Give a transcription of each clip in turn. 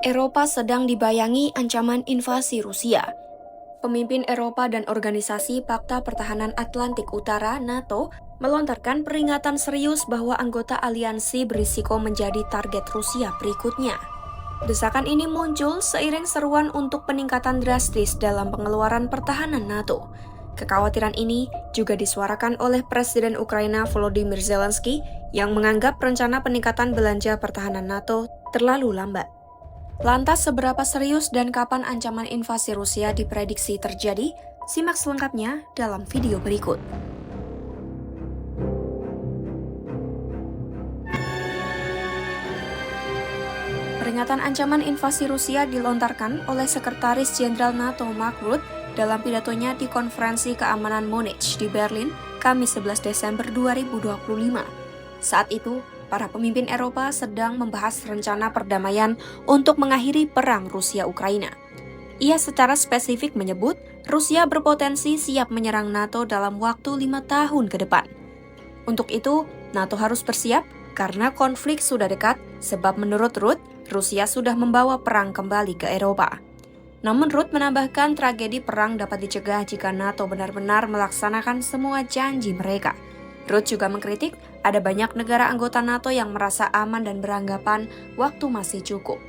Eropa sedang dibayangi ancaman invasi Rusia. Pemimpin Eropa dan Organisasi Pakta Pertahanan Atlantik Utara (NATO) melontarkan peringatan serius bahwa anggota aliansi berisiko menjadi target Rusia berikutnya. Desakan ini muncul seiring seruan untuk peningkatan drastis dalam pengeluaran pertahanan NATO. Kekhawatiran ini juga disuarakan oleh Presiden Ukraina Volodymyr Zelensky yang menganggap rencana peningkatan belanja pertahanan NATO terlalu lambat. Lantas seberapa serius dan kapan ancaman invasi Rusia diprediksi terjadi? Simak selengkapnya dalam video berikut. Peringatan ancaman invasi Rusia dilontarkan oleh Sekretaris Jenderal NATO Mark Rutte dalam pidatonya di Konferensi Keamanan Munich di Berlin, Kamis 11 Desember 2025. Saat itu, para pemimpin Eropa sedang membahas rencana perdamaian untuk mengakhiri perang Rusia-Ukraina. Ia secara spesifik menyebut Rusia berpotensi siap menyerang NATO dalam waktu 5 tahun ke depan. Untuk itu, NATO harus bersiap karena konflik sudah dekat, sebab menurut Rutte, Rusia sudah membawa perang kembali ke Eropa. Namun Rutte menambahkan tragedi perang dapat dicegah jika NATO benar-benar melaksanakan semua janji mereka. Rutte juga mengkritik ada banyak negara anggota NATO yang merasa aman dan beranggapan waktu masih cukup.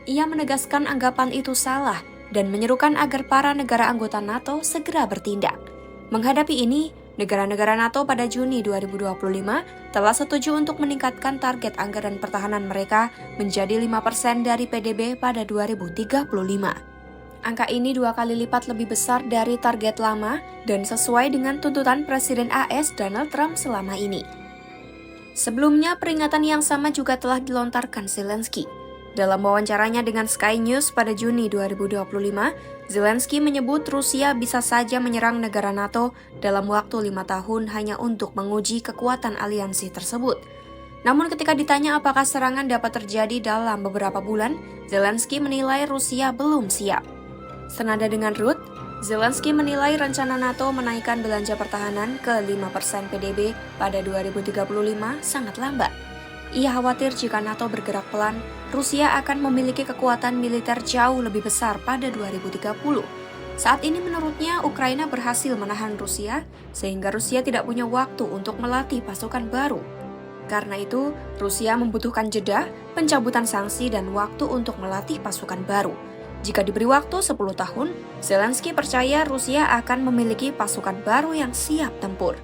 Ia menegaskan anggapan itu salah dan menyerukan agar para negara anggota NATO segera bertindak. Menghadapi ini, negara-negara NATO pada Juni 2025 telah setuju untuk meningkatkan target anggaran pertahanan mereka menjadi 5% dari PDB pada 2035. Angka ini 2 kali lipat lebih besar dari target lama dan sesuai dengan tuntutan Presiden AS Donald Trump selama ini. Sebelumnya, peringatan yang sama juga telah dilontarkan Zelensky. Dalam wawancaranya dengan Sky News pada Juni 2025, Zelensky menyebut Rusia bisa saja menyerang negara NATO dalam waktu 5 tahun hanya untuk menguji kekuatan aliansi tersebut. Namun ketika ditanya apakah serangan dapat terjadi dalam beberapa bulan, Zelensky menilai Rusia belum siap. Senada dengan Rutte, Zelensky menilai rencana NATO menaikkan belanja pertahanan ke 5% PDB pada 2035 sangat lambat. Ia khawatir jika NATO bergerak pelan, Rusia akan memiliki kekuatan militer jauh lebih besar pada 2030. Saat ini menurutnya Ukraina berhasil menahan Rusia, sehingga Rusia tidak punya waktu untuk melatih pasukan baru. Karena itu, Rusia membutuhkan jeda, pencabutan sanksi dan waktu untuk melatih pasukan baru. Jika diberi waktu 10 tahun, Zelensky percaya Rusia akan memiliki pasukan baru yang siap tempur.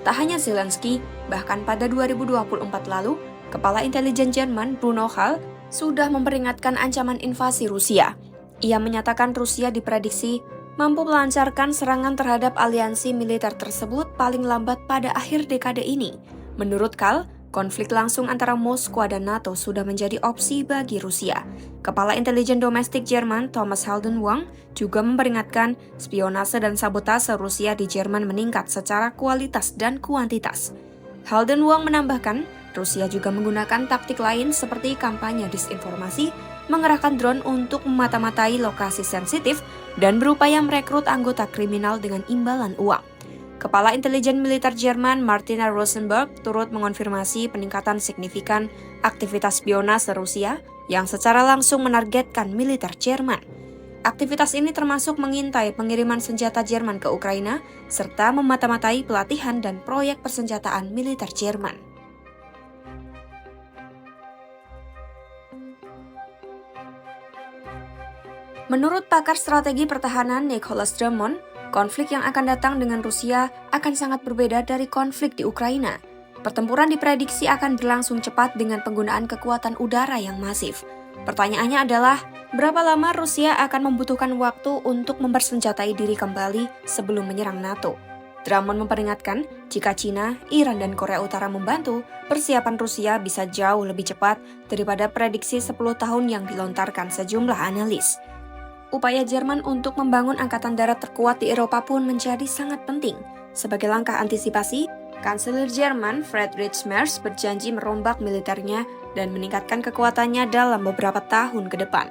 Tak hanya Zelensky, bahkan pada 2024 lalu, Kepala Intelijen Jerman Bruno Hall sudah memperingatkan ancaman invasi Rusia. Ia menyatakan Rusia diprediksi mampu melancarkan serangan terhadap aliansi militer tersebut paling lambat pada akhir dekade ini. Menurut Hall, konflik langsung antara Moskwa dan NATO sudah menjadi opsi bagi Rusia. Kepala Intelijen Domestik Jerman Thomas Haldenwang juga memperingatkan spionase dan sabotase Rusia di Jerman meningkat secara kualitas dan kuantitas. Haldenwang menambahkan, Rusia juga menggunakan taktik lain seperti kampanye disinformasi, mengerahkan drone untuk memata-matai lokasi sensitif, dan berupaya merekrut anggota kriminal dengan imbalan uang. Kepala Intelijen Militer Jerman Martina Rosenberg turut mengonfirmasi peningkatan signifikan aktivitas spionase Rusia yang secara langsung menargetkan militer Jerman. Aktivitas ini termasuk mengintai pengiriman senjata Jerman ke Ukraina serta memata-matai pelatihan dan proyek persenjataan militer Jerman. Menurut pakar strategi pertahanan Nicholas Drummond, konflik yang akan datang dengan Rusia akan sangat berbeda dari konflik di Ukraina. Pertempuran diprediksi akan berlangsung cepat dengan penggunaan kekuatan udara yang masif. Pertanyaannya adalah, berapa lama Rusia akan membutuhkan waktu untuk mempersenjatai diri kembali sebelum menyerang NATO? Drummond memperingatkan, jika China, Iran, dan Korea Utara membantu, persiapan Rusia bisa jauh lebih cepat daripada prediksi 10 tahun yang dilontarkan sejumlah analis. Upaya Jerman untuk membangun angkatan darat terkuat di Eropa pun menjadi sangat penting. Sebagai langkah antisipasi, Kanselir Jerman Friedrich Merz berjanji merombak militernya dan meningkatkan kekuatannya dalam beberapa tahun ke depan.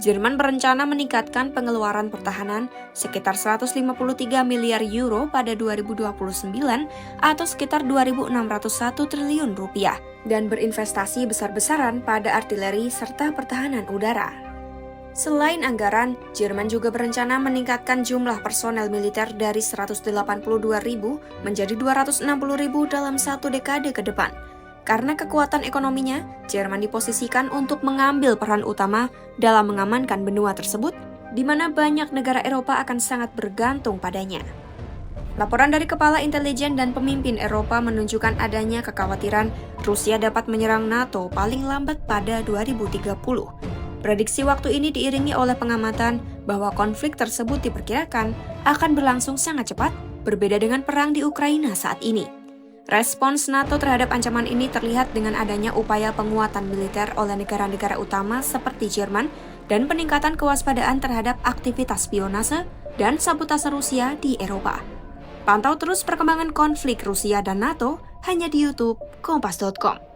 Jerman berencana meningkatkan pengeluaran pertahanan sekitar 153 miliar euro pada 2029 atau sekitar 2.601 triliun rupiah dan berinvestasi besar-besaran pada artileri serta pertahanan udara. Selain anggaran, Jerman juga berencana meningkatkan jumlah personel militer dari 182.000 menjadi 260.000 dalam 1 dekade ke depan. Karena kekuatan ekonominya, Jerman diposisikan untuk mengambil peran utama dalam mengamankan benua tersebut, di mana banyak negara Eropa akan sangat bergantung padanya. Laporan dari Kepala Intelijen dan pemimpin Eropa menunjukkan adanya kekhawatiran Rusia dapat menyerang NATO paling lambat pada 2030. Prediksi waktu ini diiringi oleh pengamatan bahwa konflik tersebut diperkirakan akan berlangsung sangat cepat, berbeda dengan perang di Ukraina saat ini. Respons NATO terhadap ancaman ini terlihat dengan adanya upaya penguatan militer oleh negara-negara utama seperti Jerman dan peningkatan kewaspadaan terhadap aktivitas spionase dan sabotase Rusia di Eropa. Pantau terus perkembangan konflik Rusia dan NATO hanya di YouTube Kompas.com.